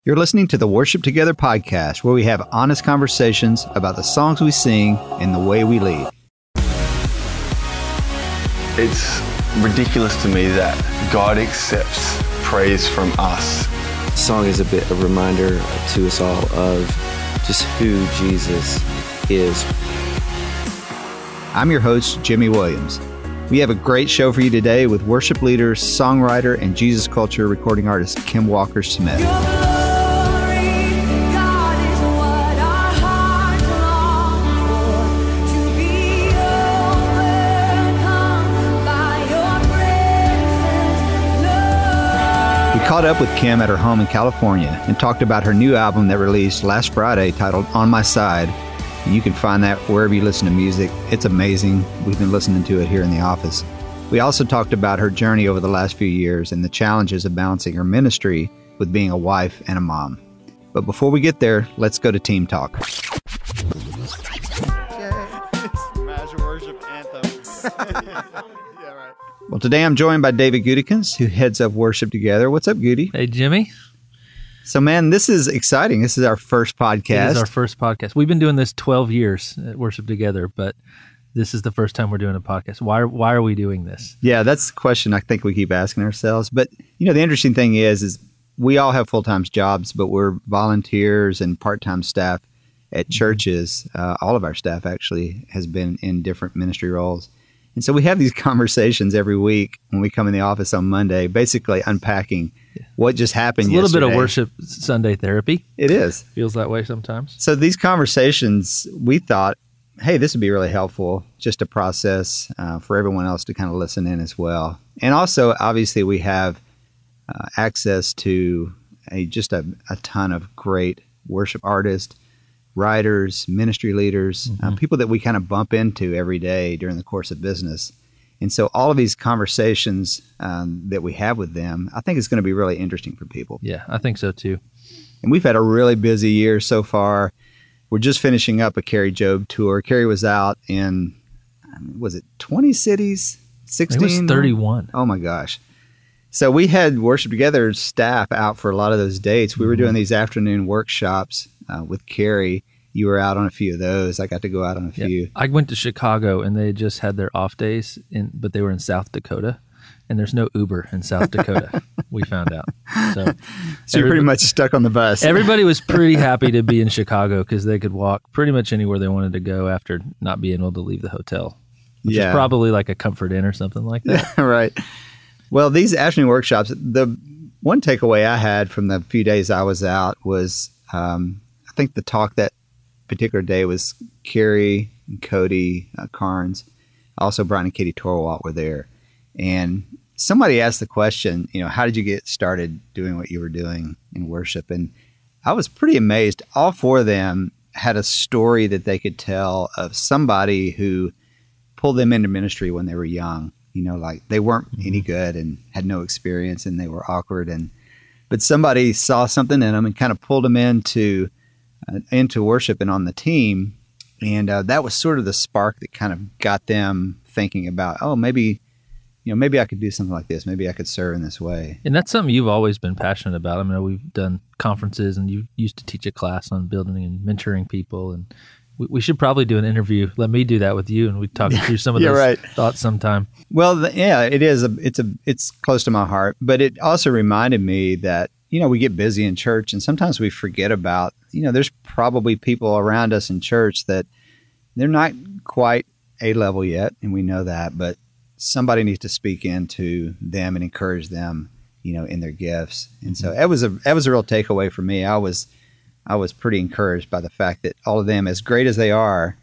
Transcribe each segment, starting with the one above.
You're listening to the Worship Together podcast, where we have honest conversations about the songs we sing and the way we lead. It's ridiculous to me that God accepts praise from us. The song is a bit of a reminder to us all of just who Jesus is. I'm your host, Jimmy Williams. We have a great show for you today with worship leader, songwriter, and Jesus Culture recording artist Kim Walker-Smith. Caught up with Kim at her home in California and talked about her new album that released last Friday titled On My Side. And you can find that wherever you listen to music. It's amazing. We've been listening to it here in the office. We also talked about her journey over the last few years and the challenges of balancing her ministry with being a wife and a mom. But before we get there, let's go to Team Talk. Imagine worship anthem. Well, today I'm joined by David Gudikins, who heads up Worship Together. What's up, Goody? Hey, Jimmy. So, man, this is exciting. This is our first podcast. It is our first podcast. We've been doing this 12 years at Worship Together, but this is the first time we're doing a podcast. Why are we doing this? Yeah, that's the question I think we keep asking ourselves. But, you know, the interesting thing is we all have full-time jobs, but we're volunteers and part-time staff at churches. All of our staff actually has been in different ministry roles. And so we have these conversations every week when we come in the office on Monday, basically unpacking what just happened yesterday. It's a little bit of worship Sunday therapy. It is. Feels that way sometimes. So these conversations, we thought, hey, this would be really helpful just to process for everyone else to kind of listen in as well. And also, obviously, we have access to just a ton of great worship artists, writers, ministry leaders, people that we kind of bump into every day during the course of business. And so all of these conversations that we have with them, I think it's going to be really interesting for people. Yeah, I think so too. And we've had a really busy year so far. We're just finishing up a Carrie Job tour. Carrie was out in, was it 20 cities? 16? It was 31. Oh my gosh. So we had Worship Together staff out for a lot of those dates. We were doing these afternoon workshops with Carrie. You were out on a few of those. I got to go out on a few. I went to Chicago and they just had their off days, but they were in South Dakota, and there's no Uber in South Dakota. We found out. So you're pretty much stuck on the bus. Everybody was pretty happy to be in Chicago because they could walk pretty much anywhere they wanted to go after not being able to leave the hotel, which is probably like a Comfort Inn or something like that. Right. Well, these afternoon workshops, the one takeaway I had from the few days I was out was I think the talk that particular day was Carrie and Cody Carnes. Also, Brian and Katie Torwalt were there. And somebody asked the question, you know, how did you get started doing what you were doing in worship? And I was pretty amazed. All four of them had a story that they could tell of somebody who pulled them into ministry when they were young. You know, like they weren't any good and had no experience and they were awkward. But somebody saw something in them and kind of pulled them into worship and on the team. And that was sort of the spark that kind of got them thinking about, oh, maybe I could do something like this. Maybe I could serve in this way. And that's something you've always been passionate about. I mean, we've done conferences and you used to teach a class on building and mentoring people. And we should probably do an interview. Let me do that with you, and we talk through some of those thoughts sometime. Well, it is. It's close to my heart, but it also reminded me that, you know, we get busy in church and sometimes we forget about, you know, there's probably people around us in church that they're not quite A-level yet, and we know that, but somebody needs to speak into them and encourage them, you know, in their gifts. And so that was a real takeaway for me. I was pretty encouraged by the fact that all of them, as great as they are,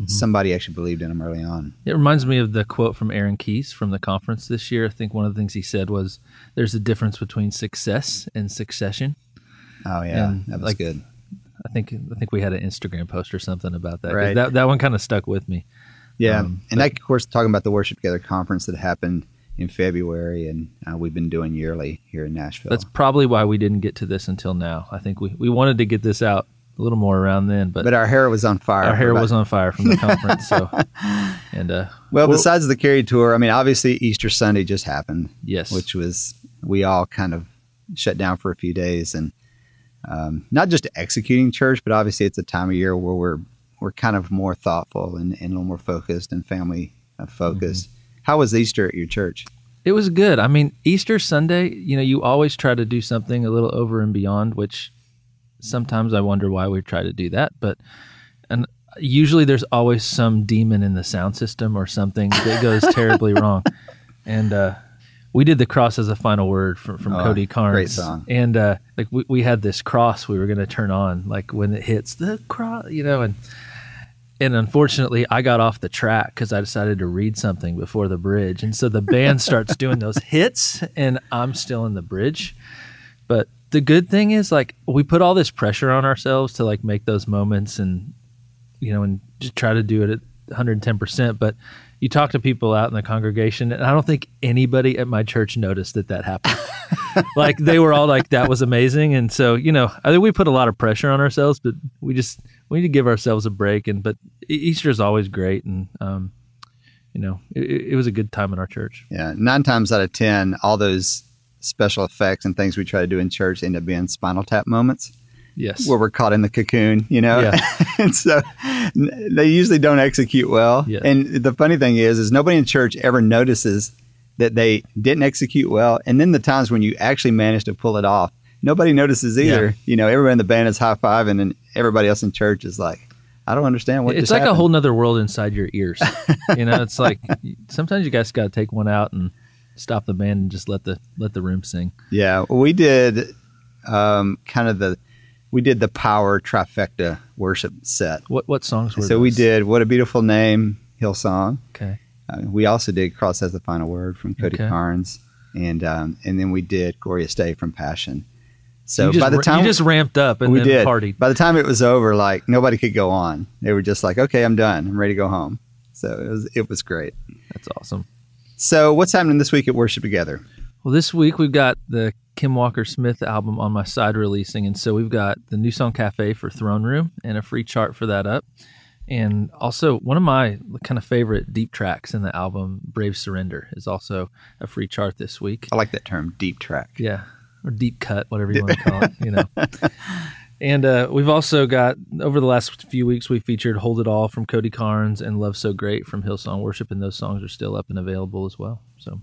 somebody actually believed in them early on. It reminds me of the quote from Aaron Keys from the conference this year. I think one of the things he said was, there's a difference between success and succession. Oh, yeah. And that was good. I think we had an Instagram post or something about that. Right. That one kind of stuck with me. Yeah. And that, of course, talking about the Worship Together conference that happened in February, and we've been doing yearly here in Nashville. That's probably why we didn't get to this until now. I think we wanted to get this out a little more around then, but our hair was on fire. Our hair was on fire from the conference. So, and besides the Carrie tour, I mean, obviously Easter Sunday just happened. Yes, which was, we all kind of shut down for a few days, and not just executing church, but obviously it's a time of year where we're kind of more thoughtful and a little more focused and family focused. How was Easter at your church? It was good. I mean, Easter Sunday, you always try to do something a little over and beyond, which sometimes I wonder why we try to do that. And usually there's always some demon in the sound system or something that goes terribly wrong. And we did The Cross as a Final Word from Cody Carnes. Great song. And like we had this cross we were going to turn on, like when it hits the cross, and unfortunately, I got off the track because I decided to read something before the bridge. And so the band starts doing those hits, and I'm still in the bridge. But the good thing is, like, we put all this pressure on ourselves to, like, make those moments and, and just try to do it at 110%. But you talk to people out in the congregation, and I don't think anybody at my church noticed that happened. Like, they were all like, that was amazing. And so, I think we put a lot of pressure on ourselves, but we need to give ourselves a break. But Easter is always great. And, it was a good time in our church. Yeah. 9 times out of 10, all those special effects and things we try to do in church end up being Spinal Tap moments. Yes. Where we're caught in the cocoon, Yeah. And so they usually don't execute well. Yeah. And the funny thing is nobody in church ever notices that they didn't execute well. And then the times when you actually manage to pull it off, nobody notices either. Yeah. Everybody in the band is high-fiving and everybody else in church is like, I don't understand what it's just like happened. a whole nother world inside your ears. It's like sometimes you guys got to take one out and stop the band and just let the room sing. Yeah. We did we did the power trifecta worship set. What songs were So those? we did What a Beautiful Name, Hillsong. Okay. We also did Cross as the Final Word from Cody Carnes. And then we did Glorious Day from Passion. So by the time you just ramped up and we then did, partied. by the time it was over, like nobody could go on. They were just like, okay, I'm done. I'm ready to go home. So it was great. That's awesome. So what's happening this week at Worship Together? Well, this week we've got the Kim Walker-Smith album On My Side releasing, and so we've got the New Song Cafe for Throne Room and a free chart for that up. And also one of my kind of favorite deep tracks in the album, Brave Surrender, is also a free chart this week. I like that term, deep track. Yeah, or deep cut, whatever you want to call it, And we've also got, over the last few weeks, we featured Hold It All from Cody Carnes and Love So Great from Hillsong Worship, and those songs are still up and available as well. So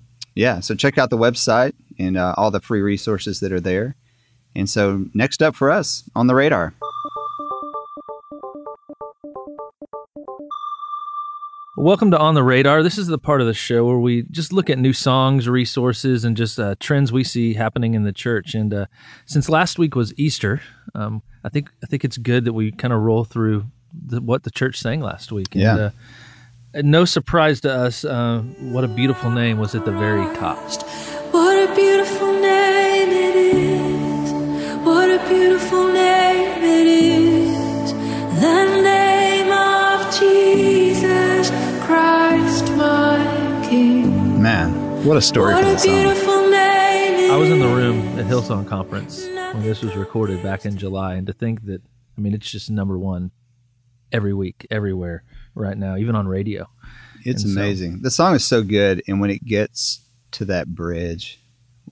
check out the website and all the free resources that are there. And so next up for us on the radar. Welcome to On the Radar. This is the part of the show where we just look at new songs, resources, and just trends we see happening in the church. And since last week was Easter, I think it's good that we kind of roll through what the church sang last week. And, and no surprise to us, What a Beautiful Name was at the very top. What a beautiful name it is. What a beautiful name it is. The name of Jesus Christ, my King. Man, what a story for the song. I was in the room at Hillsong Conference when this was recorded back in July, and to think that, it's just number one every week, everywhere right now, even on radio. It's amazing. The song is so good, and when it gets to that bridge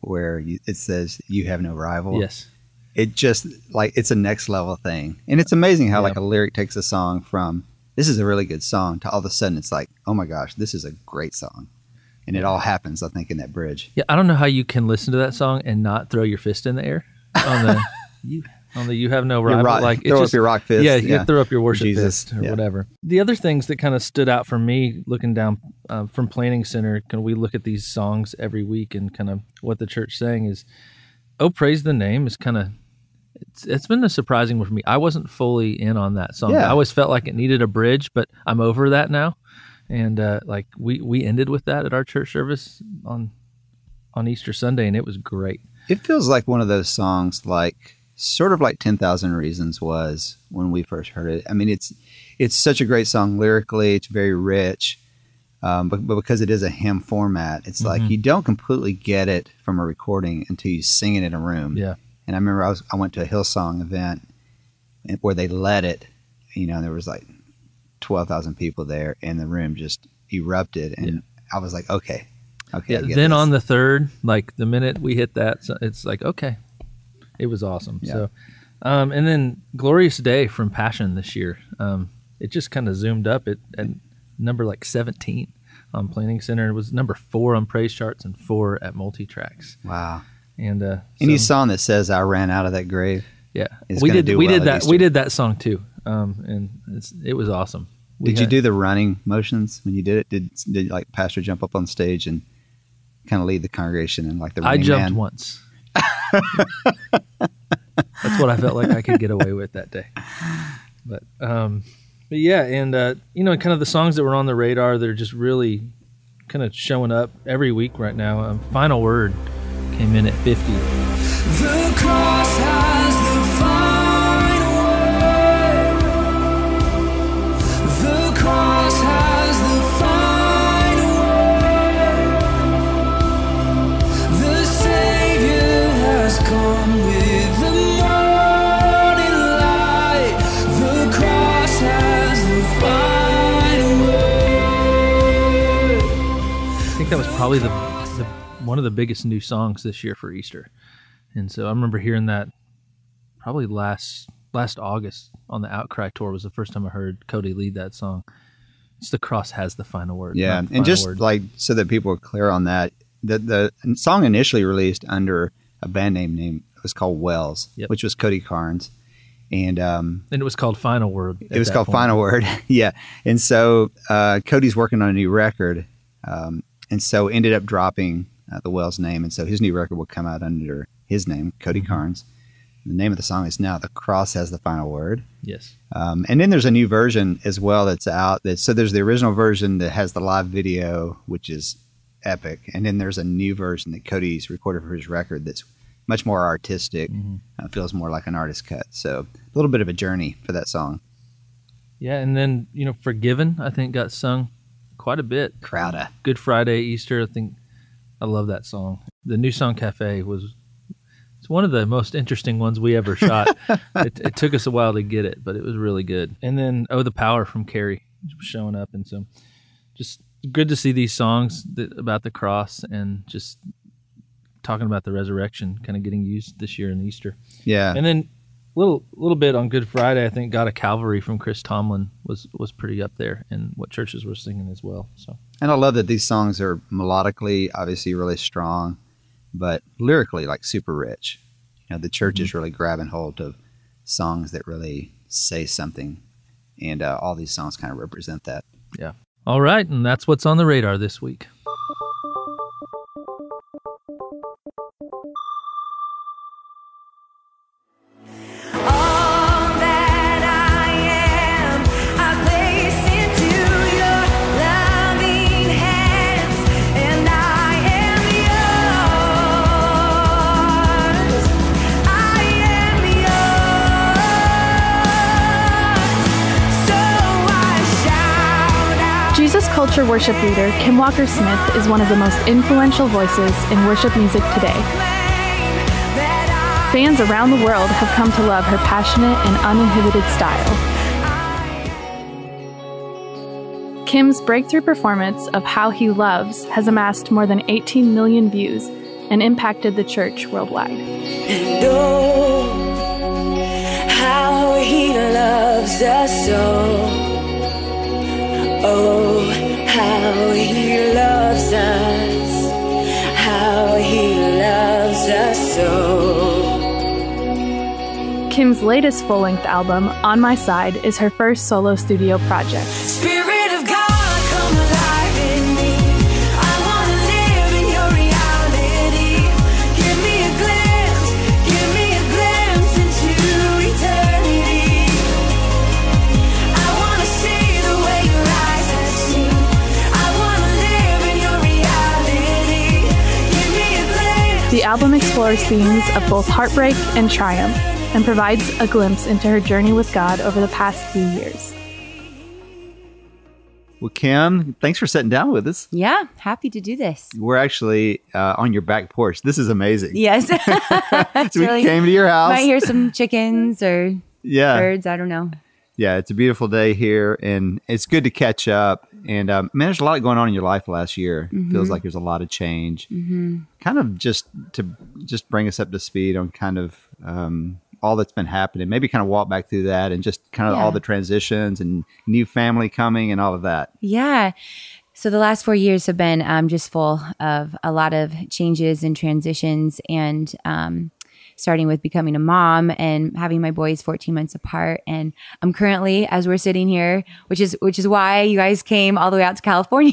where it says, "You have no rival," yes, it just it's a next level thing. And it's amazing how a lyric takes a song from, this is a really good song, to all of a sudden it's like, oh my gosh, this is a great song. And it all happens, I think, in that bridge. Yeah, I don't know how you can listen to that song and not throw your fist in the air on the you have no rival. Throw up your rock fist. Yeah, you throw up your worship Jesus, fist or whatever. The other things that kind of stood out for me looking down from Planning Center, we look at these songs every week and kind of what the church sang is, "Oh, Praise the Name" is kind of, it's been a surprising one for me. I wasn't fully in on that song. Yeah. I always felt like it needed a bridge, but I'm over that now. And we ended with that at our church service on Easter Sunday, and it was great. It feels like one of those songs, sort of like 10,000 Reasons was when we first heard it. It's such a great song lyrically. It's very rich, but because it is a hymn format, it's like you don't completely get it from a recording until you sing it in a room. Yeah. And I remember I went to a Hillsong event where they led it, and there was 12,000 people there, and the room just erupted, and I was like, okay. Yeah, then on the third, the minute we hit that, it's like, okay, it was awesome. Yeah. So And then Glorious Day from Passion this year. It just kind of zoomed up at number like 17 on Planning Center. It was number 4 on Praise Charts and 4 at Multitracks. Wow. And any song that says "I ran out of that grave," yeah, is we gonna did do we well did at that Easter. we did that song too. And it was awesome. Did you do the running motions when you did it? Did like pastor jump up on stage and kind of lead the congregation and like the I running jumped man? once. That's what I felt like I could get away with that day. But yeah, and kind of the songs that were on the radar, they're just really kind of showing up every week right now. Final Word came in at 50. The cross has the final word. The cross has the final word. The Savior has come with the morning light. The cross has the final word. I think that was probably the one of the biggest new songs this year for Easter. And so I remember hearing that probably last August on the Outcry tour was the first time I heard Cody lead that song. It's The Cross Has the Final Word. Yeah, not the and final just word. like so that people are clear on that, the song initially released under a band name was called Wells, Yep. which was Cody Carnes, and And it was called Final Word. it was called Final Word. Yeah, and so Cody's working on a new record, and so ended up dropping the Wells name, and so his new record will come out under his name, Cody Carnes. The name of the song is now "The Cross Has the Final Word." Yes. And then there's a new version as well that's out. So there's the original version that has the live video, which is epic, and then there's a new version that Cody's recorded for his record that's much more artistic. Feels more like an artist cut. So a little bit of a journey for that song. Yeah, and then, Forgiven, I think, got sung quite a bit. Crowder. Good Friday, Easter, I think. I love that song. The New Song Cafe it's one of the most interesting ones we ever shot. It took us a while to get it, but it was really good. And then Oh, the Power from Carrie showing up. And so just good to see these songs about the cross and just talking about the resurrection kind of getting used this year in Easter. Yeah. And then little bit on Good Friday, I think God of Calvary from Chris Tomlin was pretty up there in what churches were singing as well. So, And I love that these songs are melodically obviously really strong, but lyrically like super rich. The church is really grabbing hold of songs that really say something, and all these songs kind of represent that. yeah. All right, and that's what's on the radar this week. All that I am, I place into your loving hands, and I am yours. I am yours. So I shout out. Jesus Culture worship leader Kim Walker-Smith is one of the most influential voices in worship music today. Fans around the world have come to love her passionate and uninhibited style. Kim's breakthrough performance of How He Loves has amassed more than 18 million views and impacted the church worldwide. And oh, how he loves us so. Oh, how he loves us. How he loves us so. Kim's latest full-length album, On My Side, is her first solo studio project. Spirit of God, come alive in me. I want to live in your reality. Give me a glimpse into eternity. I want to see the way your eyes have seen. I want to live in your reality. Give me a glimpse. The album explores themes of both heartbreak and triumph, and provides a glimpse into her journey with God over the past few years. Well, Kim, thanks for sitting down with us. Yeah, happy to do this. We're actually on your back porch. This is amazing. Yes. So we came to your house. Might hear some chickens or Yeah. birds. I don't know. Yeah, it's a beautiful day here, and it's good to catch up. And man, there's a lot going on in your life last year. It feels like there's a lot of change. Kind of just to bring us up to speed on kind of all that's been happening. Maybe kind of walk back through that and just kind of all the transitions and new family coming and all of that. Yeah. So the last 4 years have been just full of a lot of changes and transitions, and starting with becoming a mom and having my boys 14 months apart. And I'm currently, as we're sitting here, which is why you guys came all the way out to California,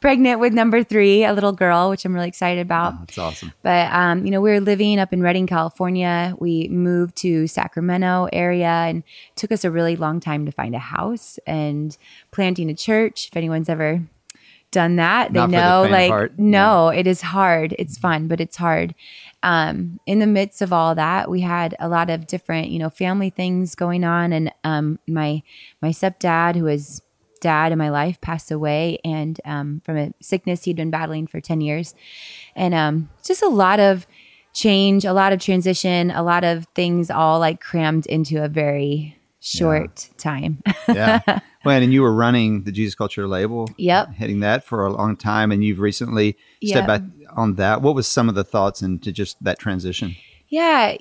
pregnant with number 3, a little girl, which I'm really excited about. Oh, that's awesome. But, we were living up in Redding, California. We moved to Sacramento area, and it took us a really long time to find a house and planting a church. If anyone's ever done that, they Not for the know, faint of heart. no, it is hard. It's fun, but it's hard. In the midst of all that, we had a lot of different, family things going on. And my stepdad, who was dad in my life, passed away, and from a sickness he'd been battling for 10 years. And just a lot of change, a lot of transition, a lot of things all like crammed into a very short time. Yeah. Well, and you were running the Jesus Culture label. Yep. Heading that for a long time. And you've recently stepped back on that. What was some of the thoughts into just that transition? Yeah.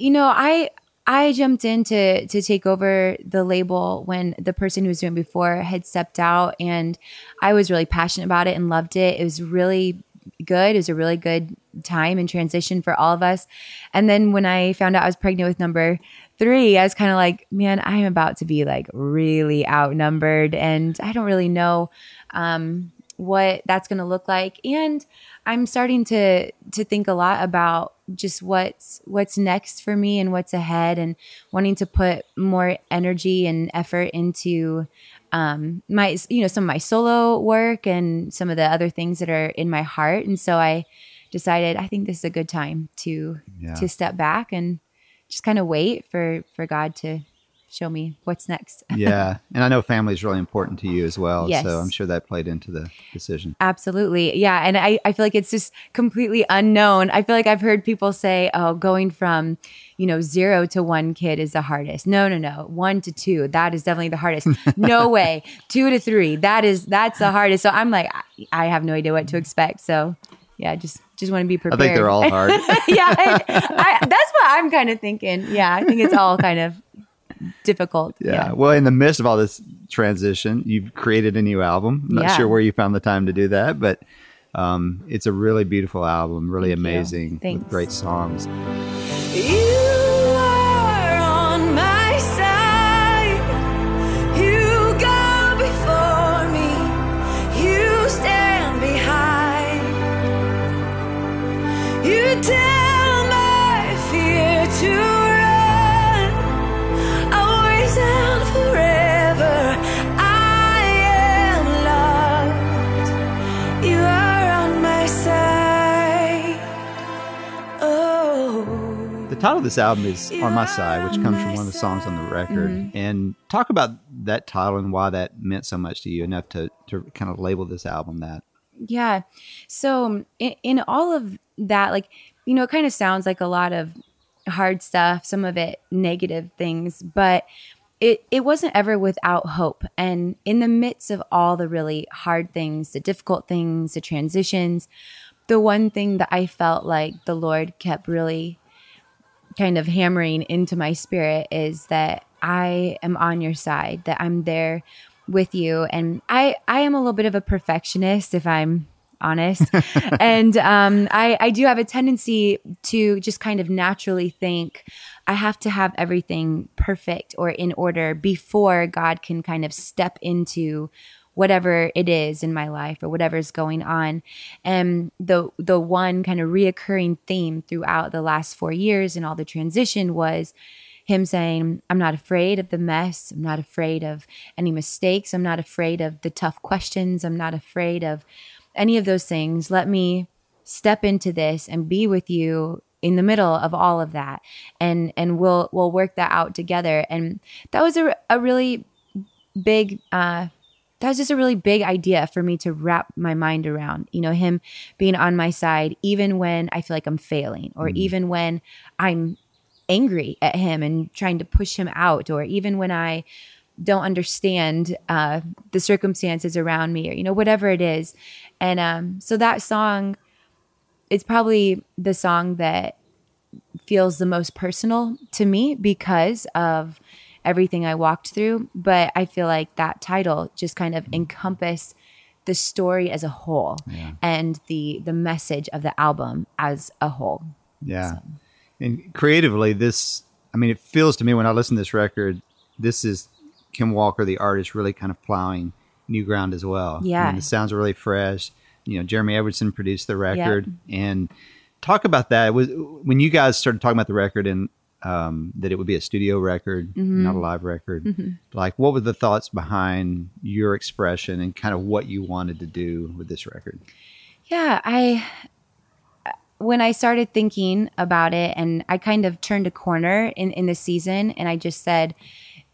I jumped in to take over the label when the person who was doing it before had stepped out, and I was really passionate about it and loved it. It was really good. It was a really good time and transition for all of us. And then when I found out I was pregnant with number 3, I was kind of like, man, I'm about to be like really outnumbered, and I don't really know what that's going to look like. And I'm starting to think a lot about just what's next for me and what's ahead, and wanting to put more energy and effort into my some of my solo work and some of the other things that are in my heart. And so I decided I think this is a good time to step back and just kind of wait for God to show me what's next. Yeah. And I know family is really important to you as well. Yes. So I'm sure that played into the decision. Absolutely. Yeah. And I feel like it's just completely unknown. I feel like I've heard people say, oh, going from, 0 to 1 kid is the hardest. No. 1 to 2, that is definitely the hardest. No way. 2 to 3, that's the hardest. So I'm like, I have no idea what to expect. So yeah, just want to be prepared. I think they're all hard. Yeah. That's what I'm kind of thinking. Yeah. I think it's all kind of difficult. Yeah. Well, in the midst of all this transition, you've created a new album. I'm not sure where you found the time to do that, but it's a really beautiful album, really amazing, with great songs. You are on my side. You go before me. You stand behind. You tell my fear to forever. I am loved. You are on my side. Oh. The title of this album is On My Side, which comes from one of the songs on the record. Mm-hmm. And talk about that title and why that meant so much to you, enough to kind of label this album that. Yeah. So in all of that, it kind of sounds like a lot of hard stuff, some of it negative things, but it wasn't ever without hope. And in the midst of all the really hard things, the difficult things, the transitions, the one thing that I felt like the Lord kept really kind of hammering into my spirit is that I am on your side, that I'm there with you. And I am a little bit of a perfectionist, if I'm honest. And I do have a tendency to just kind of naturally think I have to have everything perfect or in order before God can kind of step into whatever it is in my life or whatever's going on. And the one kind of reoccurring theme throughout the last 4 years and all the transition was him saying, I'm not afraid of the mess. I'm not afraid of any mistakes. I'm not afraid of the tough questions. I'm not afraid of any of those things. Let me step into this and be with you in the middle of all of that. And we'll work that out together. And that was a really big, that was just a really big idea for me to wrap my mind around, him being on my side, even when I feel like I'm failing, or even when I'm angry at him and trying to push him out, or even when I don't understand the circumstances around me, or whatever it is. And so that song is probably the song that feels the most personal to me because of everything I walked through. But I feel like that title just kind of encompassed the story as a whole and the message of the album as a whole. Yeah. And creatively, it feels to me when I listen to this record, this is Kim Walker, the artist, really kind of plowing new ground as well. Yeah. The sounds are really fresh. Jeremy Edwardson produced the record. And talk about that. It was when you guys started talking about the record and that it would be a studio record, not a live record. Like, what were the thoughts behind your expression and kind of what you wanted to do with this record? Yeah, when I started thinking about it, and I kind of turned a corner in the season, and I just said,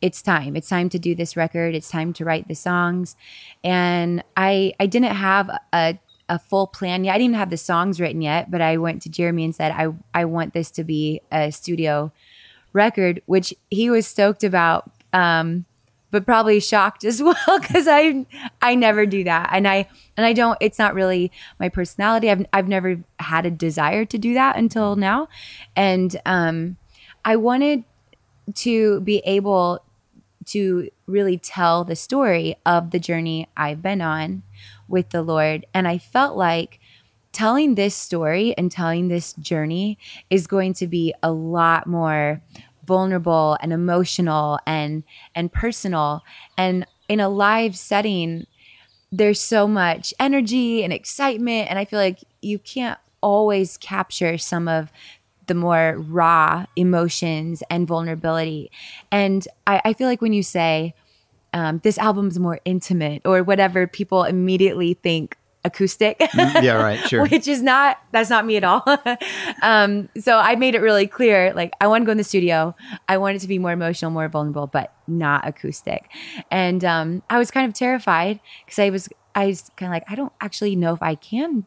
it's time to do this record. It's time to write the songs. And I didn't have a full plan yet. I didn't even have the songs written yet, but I went to Jeremy and said, I want this to be a studio record, which he was stoked about, but probably shocked as well, because I never do that. And I don't, it's not really my personality. I've never had a desire to do that until now. And I wanted to be able to really tell the story of the journey I've been on with the Lord. And I felt like telling this story and telling this journey is going to be a lot more vulnerable and emotional and personal. And in a live setting, there's so much energy and excitement. And I feel like you can't always capture some of the more raw emotions and vulnerability. And I feel like when you say this album's more intimate or whatever, people immediately think acoustic. Yeah, right, sure. Which is that's not me at all. So I made it really clear, like, I want to go in the studio. I want it to be more emotional, more vulnerable, but not acoustic. And I was kind of terrified because I was kind of like, I don't actually know if I can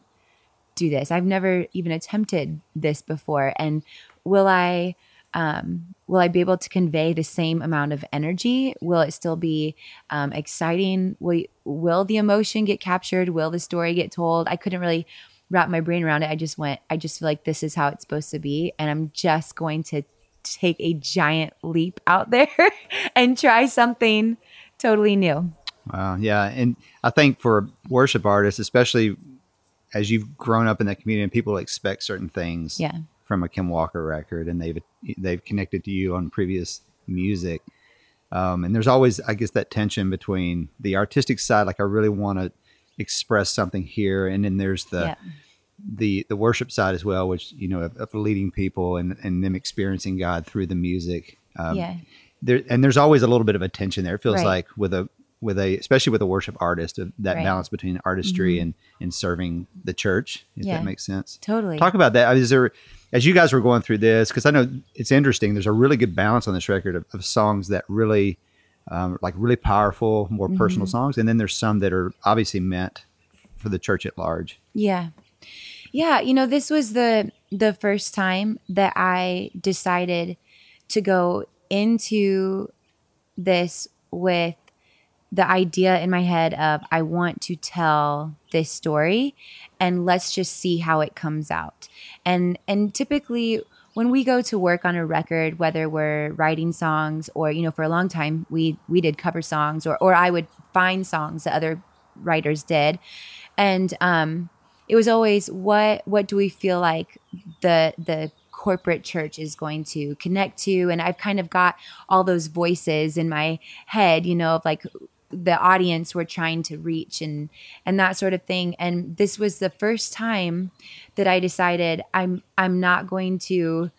do this. I've never even attempted this before. And will I be able to convey the same amount of energy? Will it still be exciting? Will the emotion get captured? Will the story get told? I couldn't really wrap my brain around it. I just feel like this is how it's supposed to be. And I'm just going to take a giant leap out there and try something totally new. Wow. Yeah. And I think for worship artists, especially as you've grown up in that community, and people expect certain things from a Kim Walker record, and they've connected to you on previous music. And there's always, I guess, that tension between the artistic side, like I really want to express something here, and then there's the worship side as well, which of leading people and them experiencing God through the music. There's always a little bit of a tension there. It feels like with especially with a worship artist, that balance between artistry and serving the church, if that makes sense. Totally. Talk about that. As you guys were going through this, because I know it's interesting, there's a really good balance on this record of songs that really, really powerful, more personal songs. And then there's some that are obviously meant for the church at large. Yeah. Yeah. This was the first time that I decided to go into this with the idea in my head of, I want to tell this story and let's just see how it comes out. And typically when we go to work on a record, whether we're writing songs or, for a long time, we did cover songs or I would find songs that other writers did. And it was always, what do we feel like the corporate church is going to connect to? And I've kind of got all those voices in my head, of like the audience we're trying to reach and that sort of thing. And this was the first time that I decided I'm not going to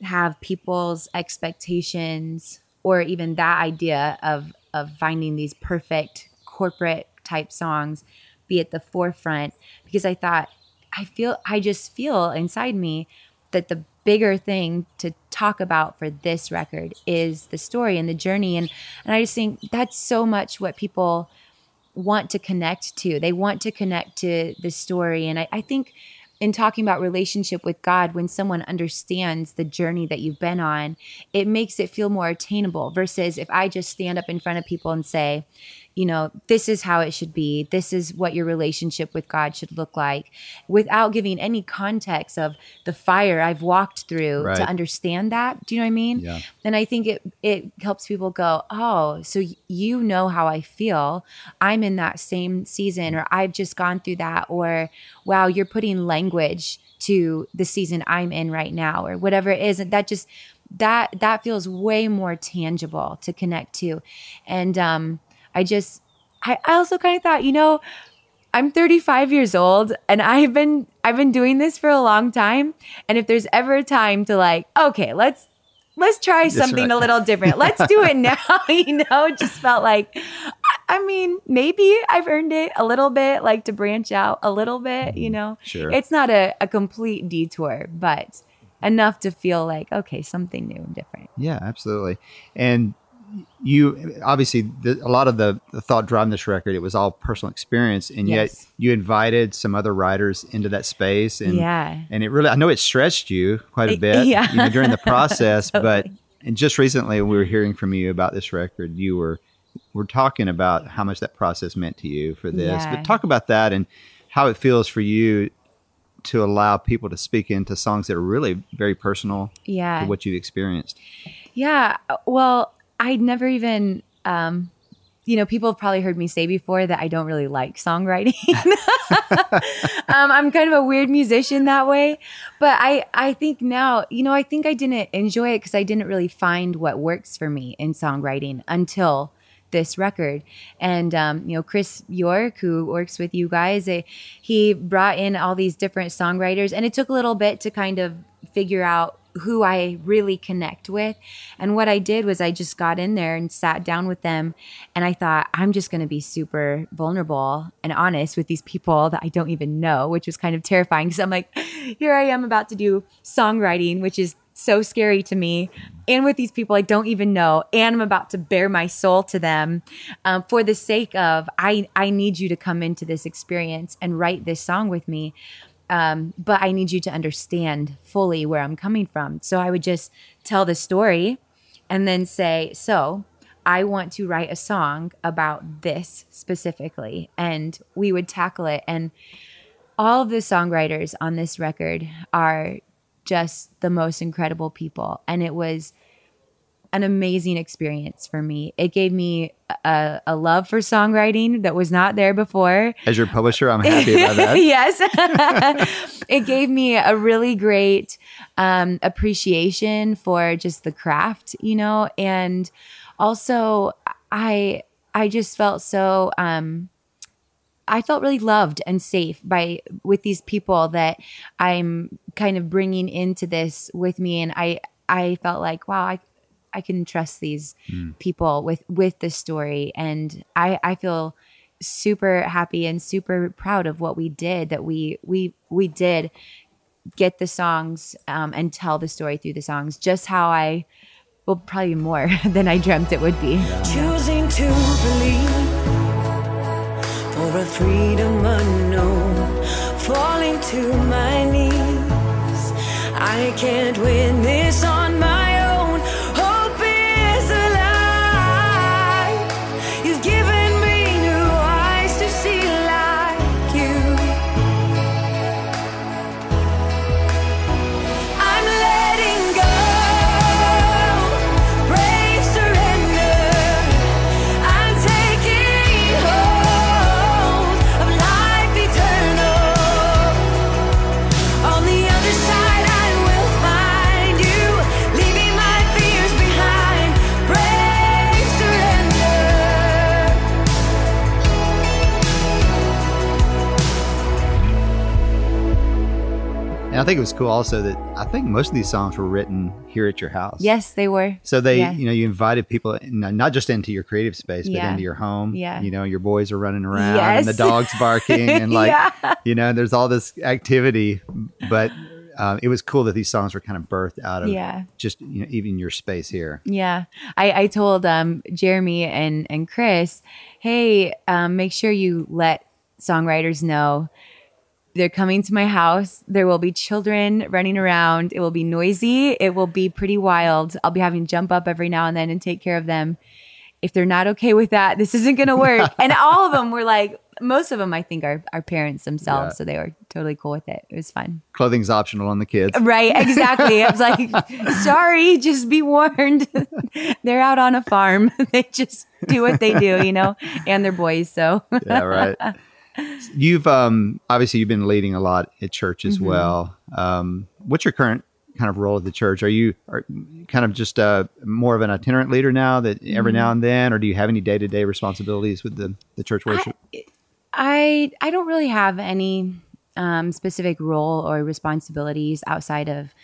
have people's expectations or even that idea of finding these perfect corporate type songs be at the forefront, because I thought, I just feel inside me that the bigger thing to talk about for this record is the story and the journey. And I just think that's so much what people want to connect to. They want to connect to the story. And I think in talking about relationship with God, when someone understands the journey that you've been on, it makes it feel more attainable versus if I just stand up in front of people and say, you know, this is how it should be. This is what your relationship with God should look like, without giving any context of the fire I've walked through Right. to understand that. Do you know what I mean? Yeah. And I think it helps people go, oh, so you know how I feel. I'm in that same season, or I've just gone through that, or wow, you're putting language to the season I'm in right now, or whatever it is. And that just that feels way more tangible to connect to. And I also kind of thought, you know, I'm 35 years old and I've been doing this for a long time. And if there's ever a time to like, okay, let's try something right. a little different. Let's do it now. You know, it just felt like, I mean, maybe I've earned it a little bit, like to branch out a little bit, you know. Sure. It's not a complete detour, but enough to feel like, okay, something new and different. Yeah, absolutely. And you obviously a lot of the thought driving this record, it was all personal experience, and Yes. yet you invited some other writers into that space, and Yeah. and it really, I know it stretched you quite a bit, Yeah. you know, during the process. But Totally. and just recently, when we were hearing from you about this record, we're talking about how much that process meant to you for this. Yeah. But talk about that and how it feels for you to allow people to speak into songs that are really very personal Yeah. to what you've experienced. Yeah. Well, I'd never even, you know, people have probably heard me say before that I don't really like songwriting. I'm kind of a weird musician that way. But I think now, you know, I think I didn't enjoy it because I didn't really find what works for me in songwriting until this record. And, you know, Chris York, who works with you guys, he brought in all these different songwriters, and it took a little bit to kind of figure out who I really connect with. And what I did was I just got in there and sat down with them, and I thought, I'm just going to be super vulnerable and honest with these people that I don't even know, which was kind of terrifying because I'm like, here I am about to do songwriting, which is so scary to me, and with these people I don't even know, and I'm about to bare my soul to them, for the sake of I need you to come into this experience and write this song with me. But I need you to understand fully where I'm coming from. So I would just tell the story and then say, so I want to write a song about this specifically. And we would tackle it. And all of the songwriters on this record are just the most incredible people. And it was an amazing experience for me. It gave me a love for songwriting that was not there before. As your publisher, I'm happy about that. Yes. It gave me a really great appreciation for just the craft, you know, and also I just felt so I felt really loved and safe with these people that I'm kind of bringing into this with me, and I felt like, wow, I can trust these people with this story. And I feel super happy and super proud of what we did, that we did get the songs and tell the story through the songs, just how well, probably more than I dreamt it would be. Choosing to believe for a freedom unknown, falling to my knees. I can't win this on my own. Hope is alive. You've given me new eyes to see like you. I'm letting go. Brave surrender. I'm taking hold of life eternal. On the other side I will find you, leaving my fears behind. Brave surrender. And I think it was cool also that I think most of these songs were written here at your house. Yes, they were. So they, Yeah. you know, you invited people not just into your creative space, but Yeah. into your home. Yeah. You know, your boys are running around Yes. and the dog's barking and like, Yeah. you know, there's all this activity. But it was cool that these songs were kind of birthed out of Yeah. just, you know, even your space here. Yeah. I told Jeremy and Chris, hey, make sure you let songwriters know They're coming to my house. There will be children running around. It will be noisy. It will be pretty wild. I'll be having to jump up every now and then and take care of them. If they're not okay with that, this isn't going to work. And all of them were like, most of them, I think, are parents themselves. Yeah. So they were totally cool with it. It was fun. Clothing's optional on the kids. Right, exactly. I was like, sorry, just be warned. They're out on a farm. They just do what they do, and they're boys. So, Yeah, right. You've obviously you've been leading a lot at church as well. What's your current kind of role at the church? Are you kind of just more of an itinerant leader now that every now and then, or do you have any day-to-day responsibilities with the church worship? I don't really have any specific role or responsibilities outside of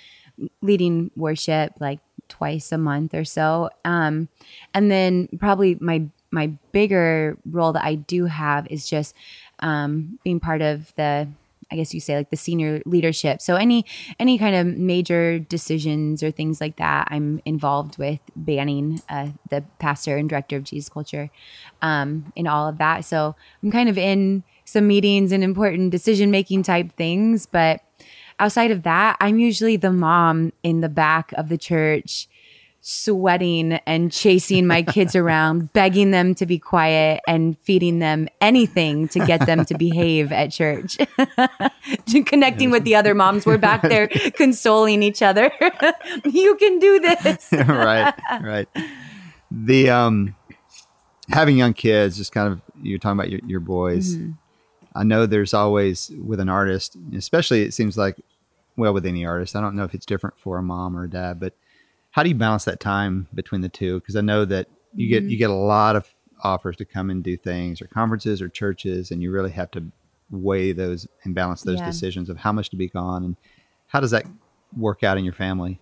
leading worship like twice a month or so. And then probably my bigger role that I do have is just being part of the, I guess you say, like the senior leadership. So any kind of major decisions or things like that, I'm involved with banning the pastor and director of Jesus Culture in all of that. So I'm kind of in some meetings and important decision-making type things. But outside of that, I'm usually the mom in the back of the church, sweating and chasing my kids around, begging them to be quiet and feeding them anything to get them to behave at church. Connecting with the other moms. We're back there consoling each other. You can do this. Right. The having young kids, just kind of, you're talking about your boys. I know there's always, with an artist, especially it seems like, well, with any artist, I don't know if it's different for a mom or a dad, but how do you balance that time between the two? Because I know that you get a lot of offers to come and do things, or conferences or churches, and you really have to weigh those and balance those decisions of how much to be gone. And how does that work out in your family?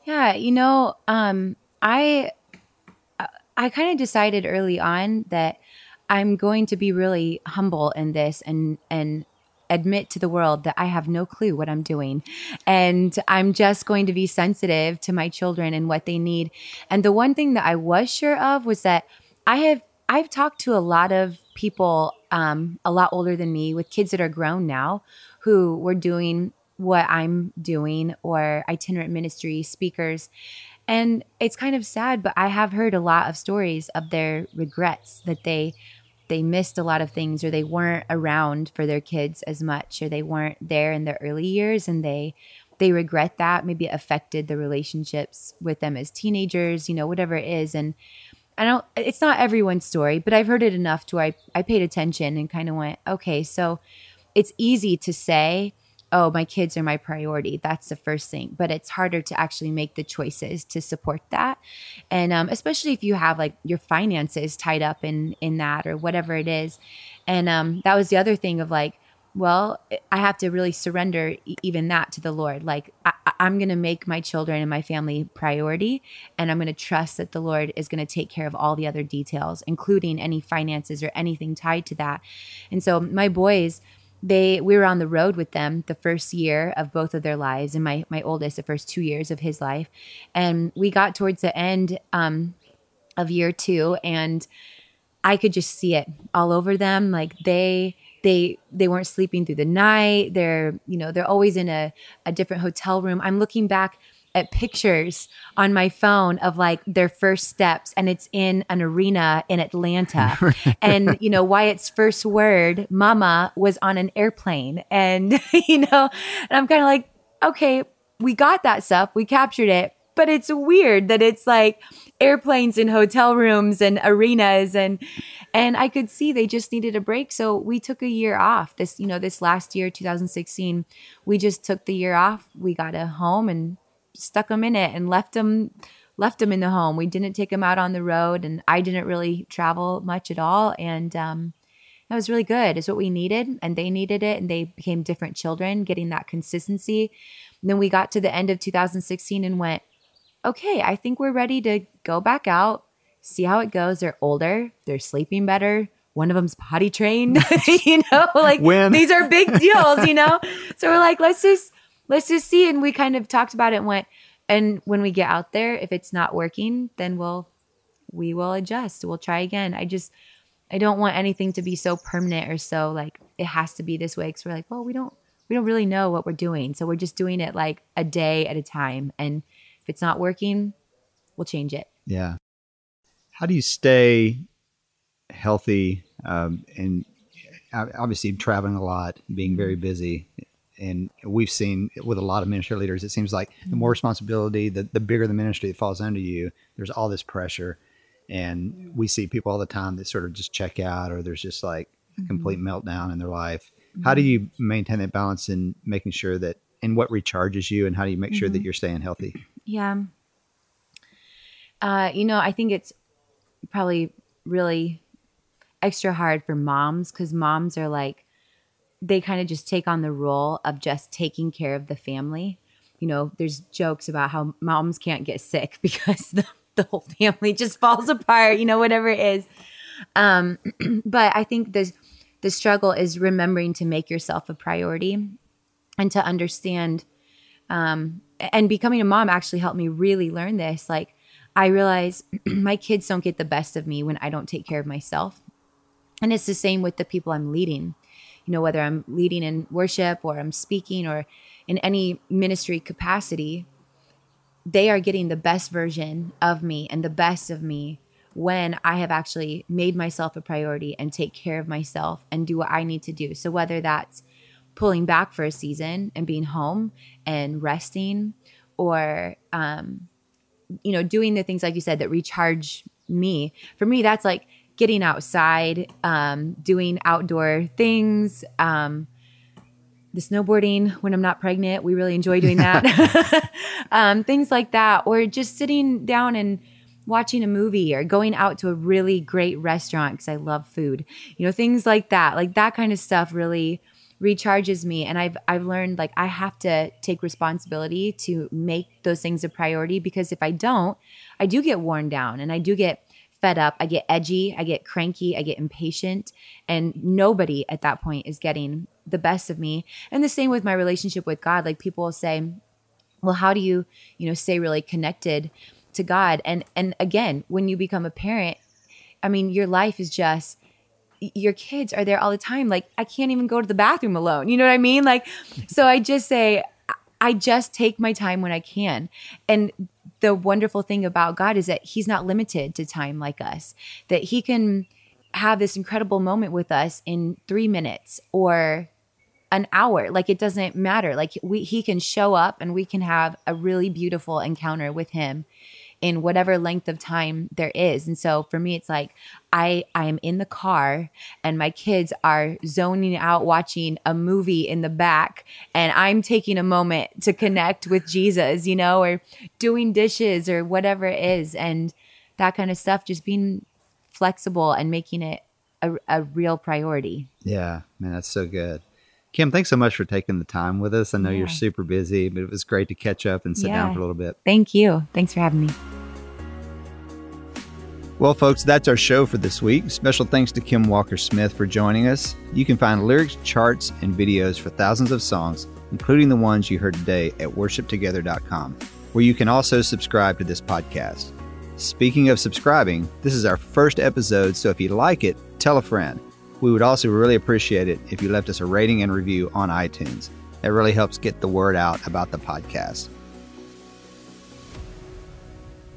Yeah, I kind of decided early on that I'm going to be really humble in this and admit to the world that I have no clue what I'm doing. And I'm just going to be sensitive to my children and what they need. And the one thing that I was sure of was that I've talked to a lot of people a lot older than me with kids that are grown now who were doing what I'm doing, or itinerant ministry speakers. And it's kind of sad, but I have heard a lot of stories of their regrets, that they missed a lot of things, or they weren't around for their kids as much, or they weren't there in their early years, and they regret that. Maybe it affected the relationships with them as teenagers, whatever it is. And it's not everyone's story, but I've heard it enough to where I paid attention and kind of went, okay, so it's easy to say, oh, my kids are my priority. That's the first thing. But it's harder to actually make the choices to support that. And especially if you have like your finances tied up in that or whatever it is. And that was the other thing of like, well, I have to really surrender even that to the Lord. Like I'm going to make my children and my family priority. And I'm going to trust that the Lord is going to take care of all the other details, including any finances or anything tied to that. And so my boys, we were on the road with them the first year of both of their lives, and my oldest the first 2 years of his life. And we got towards the end of year 2, and I could just see it all over them. Like they weren't sleeping through the night. They're always in a different hotel room. I'm looking back at pictures on my phone of like their first steps, and it's in an arena in Atlanta. And, Wyatt's first word, mama, was on an airplane. And, and I'm kind of like, okay, we got that stuff. We captured it. But it's weird that it's like airplanes in hotel rooms and arenas. And I could see they just needed a break. So we took a year off. This last year, 2016, we just took the year off. We got a home and stuck them in it and left them in the home. We didn't take them out on the road, and I didn't really travel much at all. And that was really good. It's what we needed, and they needed it, and they became different children, getting that consistency. And then we got to the end of 2016 and went, okay, I think we're ready to go back out, see how it goes. They're older, they're sleeping better. One of them's potty trained, these are big deals, So we're like, let's just see. And we kind of talked about it and went, and when we get out there, if it's not working, then we will adjust. We'll try again. I don't want anything to be so permanent or so like it has to be this way. Because we're like, well, we don't really know what we're doing, so we're just doing it like a day at a time. And if it's not working, we'll change it. Yeah. How do you stay healthy? And obviously traveling a lot, being very busy. And we've seen with a lot of ministry leaders, it seems like the more responsibility, the bigger the ministry that falls under you, there's all this pressure. And we see people all the time that sort of just check out, or there's just like a complete meltdown in their life. How do you maintain that balance in making sure that, and what recharges you, and how do you make sure that you're staying healthy? Yeah. I think it's probably really extra hard for moms, because moms are like, they kind of just take on the role of just taking care of the family. There's jokes about how moms can't get sick because the whole family just falls apart, whatever it is. But I think the struggle is remembering to make yourself a priority and to understand, and becoming a mom actually helped me really learn this. Like, I realize my kids don't get the best of me when I don't take care of myself. And it's the same with the people I'm leading. Whether I'm leading in worship or I'm speaking or in any ministry capacity, they are getting the best version of me and the best of me when I have actually made myself a priority and take care of myself and do what I need to do. So whether that's pulling back for a season and being home and resting, or, doing the things, like you said, that recharge me. For me, that's like getting outside, doing outdoor things, the snowboarding when I'm not pregnant. We really enjoy doing that. Things like that, or just sitting down and watching a movie, or going out to a really great restaurant because I love food. Things like that. Like that kind of stuff really recharges me. And I've learned, like, I have to take responsibility to make those things a priority, because if I don't, I do get worn down and I do get fed up. I get edgy, I get cranky, I get impatient, and nobody at that point is getting the best of me. And the same with my relationship with God. Like, people will say, well, how do you, stay really connected to God? And again, when you become a parent, I mean, your life is just, your kids are there all the time. Like, I can't even go to the bathroom alone. You know what I mean? Like, so I just say, I just take my time when I can. And the wonderful thing about God is that he's not limited to time like us, that he can have this incredible moment with us in 3 minutes or an hour. Like, it doesn't matter. Like, he can show up and we can have a really beautiful encounter with him in whatever length of time there is. And so for me, it's like I am in the car and my kids are zoning out watching a movie in the back, and I'm taking a moment to connect with Jesus, or doing dishes or whatever it is. And that kind of stuff, just being flexible and making it a real priority. Yeah, man, that's so good. Kim, thanks so much for taking the time with us. I know you're super busy, but it was great to catch up and sit down for a little bit. Thank you. Thanks for having me. Well, folks, that's our show for this week. Special thanks to Kim Walker-Smith for joining us. You can find lyrics, charts, and videos for thousands of songs, including the ones you heard today, at worshiptogether.com, where you can also subscribe to this podcast. Speaking of subscribing, this is our first episode, so if you like it, tell a friend. We would also really appreciate it if you left us a rating and review on iTunes. That really helps get the word out about the podcast.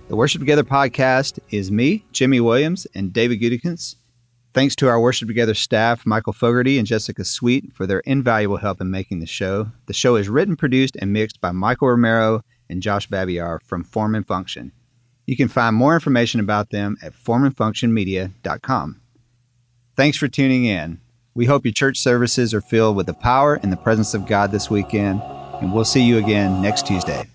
The Worship Together podcast is me, Jimmy Williams, and David Gudikins. Thanks to our Worship Together staff, Michael Fogarty and Jessica Sweet, for their invaluable help in making the show. The show is written, produced, and mixed by Michael Romero and Josh Babiar from Form and Function. You can find more information about them at formandfunctionmedia.com. Thanks for tuning in. We hope your church services are filled with the power and the presence of God this weekend, and we'll see you again next Tuesday.